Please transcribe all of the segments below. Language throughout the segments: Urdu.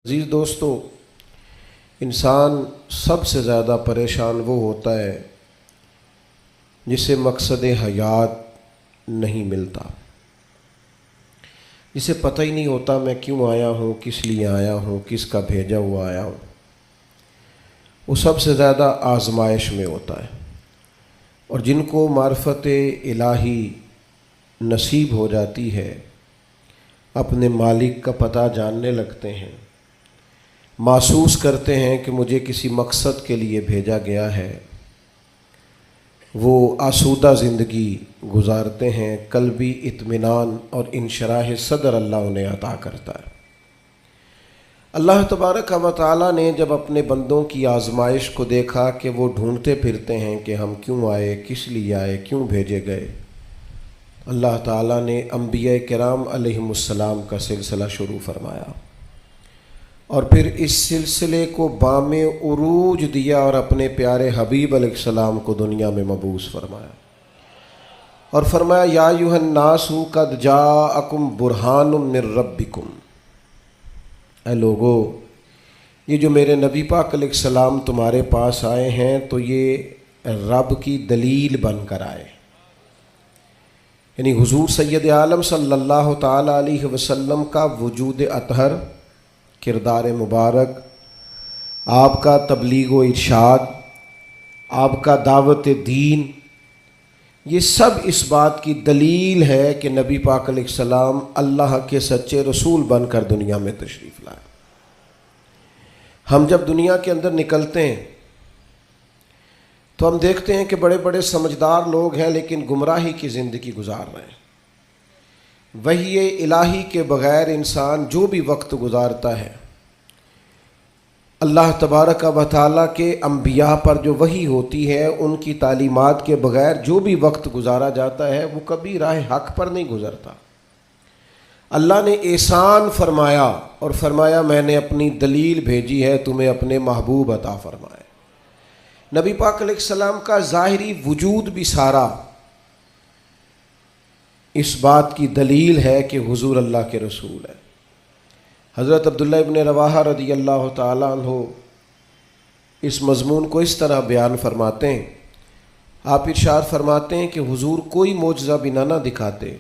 عزیز دوستو، انسان سب سے زیادہ پریشان وہ ہوتا ہے جسے مقصد حیات نہیں ملتا، جسے پتہ ہی نہیں ہوتا میں کیوں آیا ہوں، کس لیے آیا ہوں، کس کا بھیجا ہوا آیا ہوں۔ وہ سب سے زیادہ آزمائش میں ہوتا ہے، اور جن کو معرفت الہی نصیب ہو جاتی ہے اپنے مالک کا پتہ جاننے لگتے ہیں، محسوس کرتے ہیں کہ مجھے کسی مقصد کے لیے بھیجا گیا ہے، وہ آسودہ زندگی گزارتے ہیں، قلبی اطمینان اور انشراح صدر اللہ انہیں عطا کرتا ہے۔ اللہ تبارک و تعالیٰ نے جب اپنے بندوں کی آزمائش کو دیکھا کہ وہ ڈھونڈتے پھرتے ہیں کہ ہم کیوں آئے، کس لیے آئے، کیوں بھیجے گئے، اللہ تعالیٰ نے انبیاء کرام علیہم السلام کا سلسلہ شروع فرمایا، اور پھر اس سلسلے کو بام عروج دیا اور اپنے پیارے حبیب علیہ السلام کو دنیا میں مبعوث فرمایا، اور فرمایا یا ایھا الناس قد جاءکم برہان من ربکم، اے لوگو یہ جو میرے نبی پاک علیہ السلام تمہارے پاس آئے ہیں تو یہ رب کی دلیل بن کر آئے، یعنی حضور سید عالم صلی اللہ تعالی علیہ وسلم کا وجود اطہر، کردار مبارک، آپ کا تبلیغ و ارشاد، آپ کا دعوت دین، یہ سب اس بات کی دلیل ہے کہ نبی پاک علیہ السلام اللہ کے سچے رسول بن کر دنیا میں تشریف لائے۔ ہم جب دنیا کے اندر نکلتے ہیں تو ہم دیکھتے ہیں کہ بڑے بڑے سمجھدار لوگ ہیں لیکن گمراہی کی زندگی گزار رہے ہیں۔ وحی الہی کے بغیر انسان جو بھی وقت گزارتا ہے، اللہ تبارک و تعالیٰ کے انبیاء پر جو وحی ہوتی ہے ان کی تعلیمات کے بغیر جو بھی وقت گزارا جاتا ہے وہ کبھی راہ حق پر نہیں گزرتا۔ اللہ نے احسان فرمایا اور فرمایا میں نے اپنی دلیل بھیجی ہے تمہیں اپنے محبوب عطا فرمائے۔ نبی پاک علیہ السلام کا ظاہری وجود بھی سارا اس بات کی دلیل ہے کہ حضور اللہ کے رسول ہے۔ حضرت عبداللہ ابن رواحہ رضی اللہ تعالیٰ عنہ اس مضمون کو اس طرح بیان فرماتے ہیں، آپ ارشاد فرماتے ہیں کہ حضور کوئی معجزہ بھی نہ دکھاتے،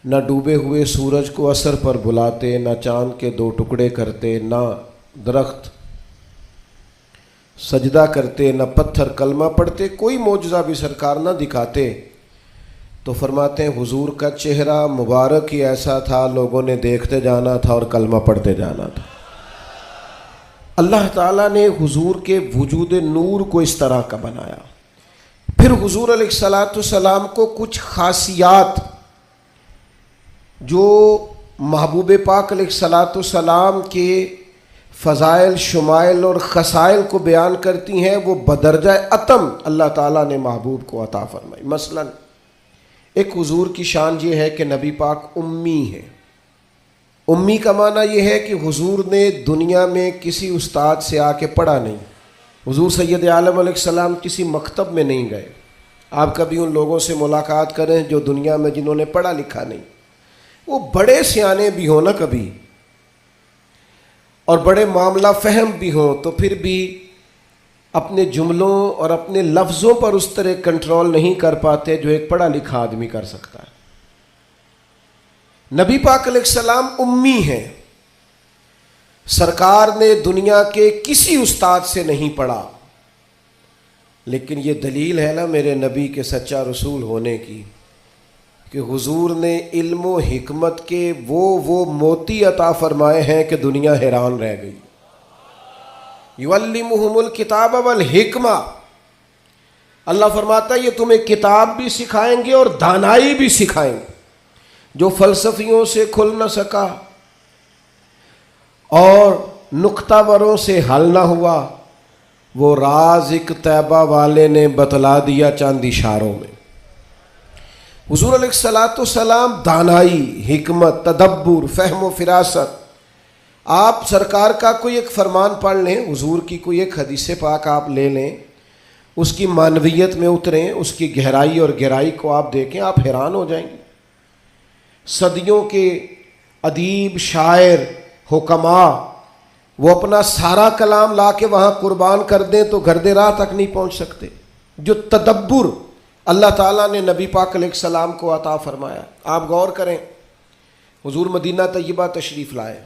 نہ ڈوبے ہوئے سورج کو عصر پر بلاتے، نہ چاند کے 2 ٹکڑے کرتے، نہ درخت سجدہ کرتے، نہ پتھر کلمہ پڑھتے، کوئی معجزہ بھی سرکار نہ دکھاتے، تو فرماتے ہیں حضور کا چہرہ مبارک ہی ایسا تھا لوگوں نے دیکھتے جانا تھا اور کلمہ پڑھتے جانا تھا۔ اللہ تعالیٰ نے حضور کے وجود نور کو اس طرح کا بنایا۔ پھر حضور علیہ السلام کو کچھ خاصیات جو محبوب پاک علیہ السلام کے فضائل، شمائل اور خصائل کو بیان کرتی ہیں، وہ بدرجہ اتم اللہ تعالیٰ نے محبوب کو عطا فرمائی۔ مثلا ایک حضور کی شان یہ ہے کہ نبی پاک امی ہے۔ امی کا معنی یہ ہے کہ حضور نے دنیا میں کسی استاد سے آ کے پڑھا نہیں، حضور سید عالم علیہ السلام کسی مکتب میں نہیں گئے۔ آپ کبھی ان لوگوں سے ملاقات کریں جو دنیا میں جنہوں نے پڑھا لکھا نہیں، وہ بڑے سیانے بھی ہوں نا کبھی، اور بڑے معاملہ فہم بھی ہوں، تو پھر بھی اپنے جملوں اور اپنے لفظوں پر اس طرح کنٹرول نہیں کر پاتے جو ایک پڑھا لکھا آدمی کر سکتا ہے۔ نبی پاک علیہ السلام امی ہیں، سرکار نے دنیا کے کسی استاد سے نہیں پڑھا، لیکن یہ دلیل ہے نا میرے نبی کے سچا رسول ہونے کی کہ حضور نے علم و حکمت کے وہ موتی عطا فرمائے ہیں کہ دنیا حیران رہ گئی۔ یعلمہم الکتاب والحکمہ، اللہ فرماتا ہے یہ تمہیں کتاب بھی سکھائیں گے اور دانائی بھی سکھائیں گے۔ جو فلسفیوں سے کھل نہ سکا اور نکتہ وروں سے حل نہ ہوا، وہ راز ایک طیبہ والے نے بتلا دیا چند اشاروں میں۔ حضور علیہ السلام دانائی، حکمت، تدبر، فہم و فراست۔ آپ سرکار کا کوئی ایک فرمان پڑھ لیں، حضور کی کوئی ایک حدیث پاک آپ لے لیں، اس کی معنویت میں اتریں، اس کی گہرائی اور گہرائی کو آپ دیکھیں، آپ حیران ہو جائیں گے۔ صدیوں کے ادیب، شاعر، حکما وہ اپنا سارا کلام لا کے وہاں قربان کر دیں تو گرد راہ تک نہیں پہنچ سکتے. جو تدبر اللہ تعالیٰ نے نبی پاک علیہ السلام کو عطا فرمایا. آپ غور کریں, حضور مدینہ طیبہ تشریف لائے.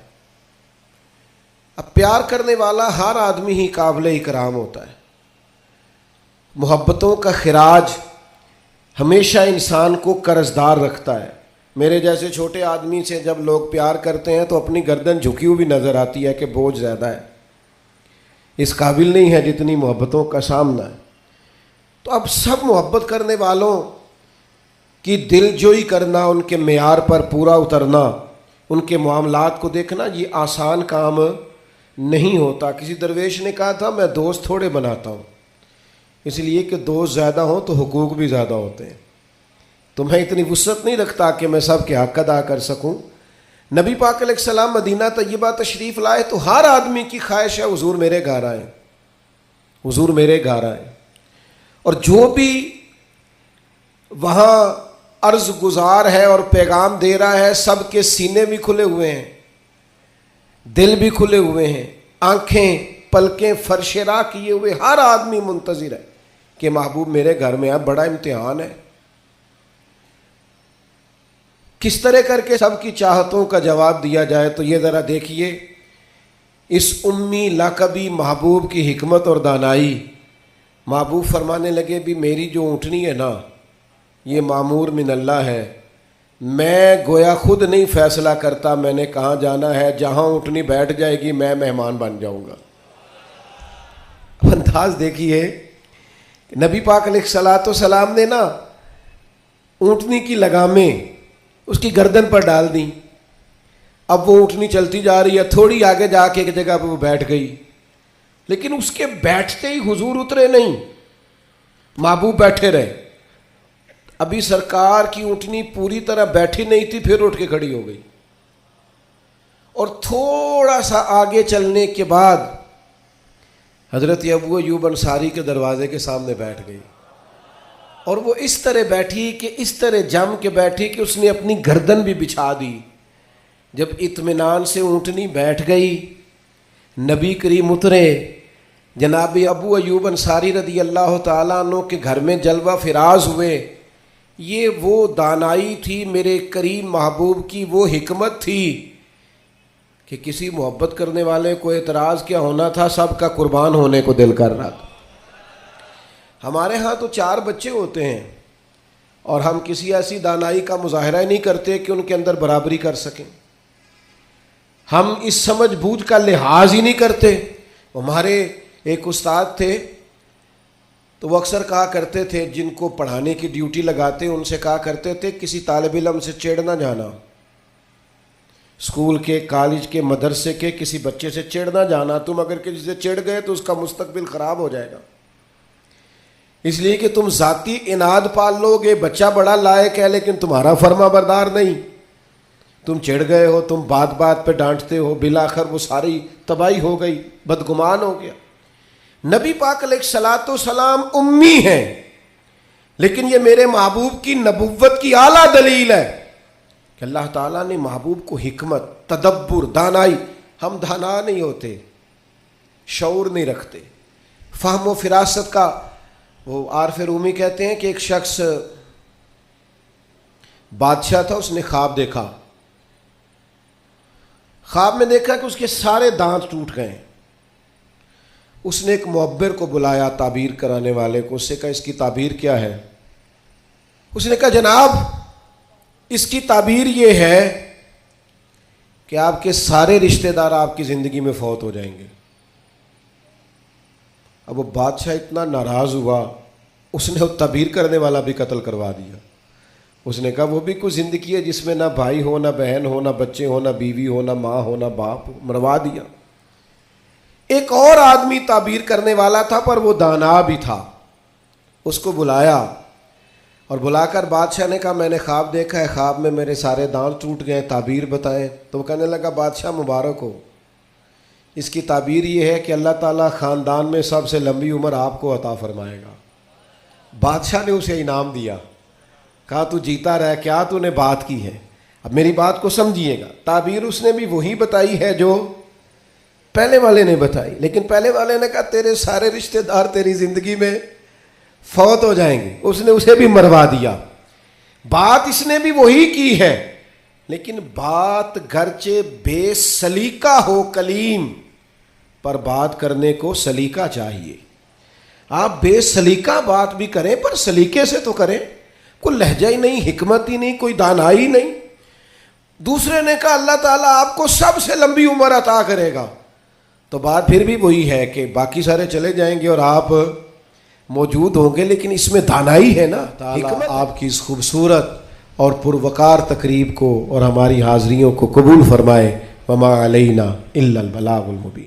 اب پیار کرنے والا ہر آدمی ہی قابل اکرام ہوتا ہے. محبتوں کا خراج ہمیشہ انسان کو قرضدار رکھتا ہے. میرے جیسے چھوٹے آدمی سے جب لوگ پیار کرتے ہیں تو اپنی گردن جھکی ہوئی بھی نظر آتی ہے کہ بوجھ زیادہ ہے, اس قابل نہیں ہے جتنی محبتوں کا سامنا ہے. تو اب سب محبت کرنے والوں کی دل جوئی کرنا, ان کے معیار پر پورا اترنا, ان کے معاملات کو دیکھنا, یہ آسان کام نہیں ہوتا. کسی درویش نے کہا تھا میں دوست تھوڑے بناتا ہوں, اس لیے کہ دوست زیادہ ہوں تو حقوق بھی زیادہ ہوتے ہیں. تو میں اتنی وسعت نہیں رکھتا کہ میں سب کے حق ادا کر سکوں. نبی پاک علیہ السلام مدینہ طیبہ تشریف لائے تو ہر آدمی کی خواہش ہے حضور میرے گھر آئیں, حضور میرے گھر آئیں. اور جو بھی وہاں عرض گزار ہے اور پیغام دے رہا ہے, سب کے سینے بھی کھلے ہوئے ہیں, دل بھی کھلے ہوئے ہیں, آنکھیں پلکیں فرش راہ کیے ہوئے ہر آدمی منتظر ہے کہ محبوب میرے گھر میں آئے. بڑا امتحان ہے, کس طرح کر کے سب کی چاہتوں کا جواب دیا جائے. تو یہ ذرا دیکھیے اس امی لقبی محبوب کی حکمت اور دانائی. محبوب فرمانے لگے بھی میری جو اونٹنی ہے نا یہ معمور من اللہ ہے, میں گویا خود نہیں فیصلہ کرتا میں نے کہاں جانا ہے, جہاں اونٹنی بیٹھ جائے گی میں مہمان بن جاؤں گا. انداز دیکھیے, نبی پاک علیہ الصلوۃ والسلام نے نا اونٹنی کی لگامیں اس کی گردن پر ڈال دیں. اب وہ اونٹنی چلتی جا رہی ہے, تھوڑی آگے جا کے ایک جگہ پہ وہ بیٹھ گئی, لیکن اس کے بیٹھتے ہی حضور اترے نہیں, محبوب بیٹھے رہے. ابھی سرکار کی اونٹنی پوری طرح بیٹھی نہیں تھی, پھر اٹھ کے کھڑی ہو گئی اور تھوڑا سا آگے چلنے کے بعد حضرت ابو ایوب انصاری کے دروازے کے سامنے بیٹھ گئی. اور وہ اس طرح بیٹھی کہ اس طرح جم کے بیٹھی کہ اس نے اپنی گردن بھی بچھا دی. جب اطمینان سے اونٹنی بیٹھ گئی, نبی کریم اترے, جناب ابو ایوب انصاری رضی اللہ تعالیٰ عنہ کے گھر میں جلوہ فراز ہوئے. یہ وہ دانائی تھی میرے کریم محبوب کی, وہ حکمت تھی کہ کسی محبت کرنے والے کو اعتراض کیا ہونا تھا, سب کا قربان ہونے کو دل کر رہا تھا. ہمارے ہاں تو 4 بچے ہوتے ہیں اور ہم کسی ایسی دانائی کا مظاہرہ نہیں کرتے کہ ان کے اندر برابری کر سکیں. ہم اس سمجھ بوجھ کا لحاظ ہی نہیں کرتے. ہمارے ایک استاد تھے تو وہ اکثر کہا کرتے تھے, جن کو پڑھانے کی ڈیوٹی لگاتے ان سے کہا کرتے تھے کسی طالب علم سے چڑ نہ جانا, اسکول کے کالج کے مدرسے کے کسی بچے سے چڑ نہ جانا. تم اگر کسی سے چڑ گئے تو اس کا مستقبل خراب ہو جائے گا, اس لیے کہ تم ذاتی اناد پال لو گے. بچہ بڑا لائق ہے لیکن تمہارا فرما بردار نہیں, تم چڑھ گئے ہو, تم بات بات پہ ڈانٹتے ہو, بالآخر وہ ساری تباہی ہو گئی, بدگمان ہو گیا. نبی پاک علیہ الصلوۃ والسلام امی ہیں, لیکن یہ میرے محبوب کی نبوت کی اعلیٰ دلیل ہے کہ اللہ تعالیٰ نے محبوب کو حکمت, تدبر, دانائی. ہم دانا نہیں ہوتے, شعور نہیں رکھتے, فہم و فراست کا. وہ عارف رومی کہتے ہیں کہ ایک شخص بادشاہ تھا, اس نے خواب دیکھا. خواب میں دیکھا کہ اس کے سارے دانت ٹوٹ گئے. اس نے ایک معبر کو بلایا, تعبیر کرانے والے کو, اس سے کہا اس کی تعبیر کیا ہے؟ اس نے کہا جناب اس کی تعبیر یہ ہے کہ آپ کے سارے رشتہ دار آپ کی زندگی میں فوت ہو جائیں گے. اب وہ بادشاہ اتنا ناراض ہوا, اس نے وہ تعبیر کرنے والا بھی قتل کروا دیا. اس نے کہا وہ بھی کوئی زندگی ہے جس میں نہ بھائی ہو, نہ بہن ہو, نہ بچے ہو, نہ بیوی ہو, نہ ماں ہو, نہ باپ ہو, مروا دیا. ایک اور آدمی تعبیر کرنے والا تھا پر وہ دانا بھی تھا, اس کو بلایا اور بلا کر بادشاہ نے کہا میں نے خواب دیکھا ہے, خواب میں میرے سارے دانت ٹوٹ گئے, تعبیر بتائیں. تو وہ کہنے لگا بادشاہ مبارک ہو, اس کی تعبیر یہ ہے کہ اللہ تعالیٰ خاندان میں سب سے لمبی عمر آپ کو عطا فرمائے گا. بادشاہ نے اسے انعام دیا, کہا تو جیتا رہ, کیا تو نے بات کی ہے. اب میری بات کو سمجھیے گا، تعبیر اس نے بھی وہی بتائی ہے جو پہلے والے نے بتائی، لیکن پہلے والے نے کہا تیرے سارے رشتہ دار تیری زندگی میں فوت ہو جائیں گے، اس نے اسے بھی مروا دیا۔ بات اس نے بھی وہی کی ہے، لیکن بات گرچہ بے سلیقہ ہو کلیم، پر بات کرنے کو سلیقہ چاہیے۔ آپ بے سلیقہ بات بھی کریں پر سلیقے سے تو کریں، کوئی لہجہ ہی نہیں، حکمت ہی نہیں، کوئی دانائی نہیں۔ دوسرے نے کہا اللہ تعالیٰ آپ کو سب سے لمبی عمر عطا کرے گا، تو بات پھر بھی وہی ہے کہ باقی سارے چلے جائیں گے اور آپ موجود ہوں گے، لیکن اس میں دانائی ہے نا۔ حکمت آپ کی اس خوبصورت اور پروقار تقریب کو اور ہماری حاضریوں کو قبول فرمائے۔ وما علینا الا البلاغ المبین۔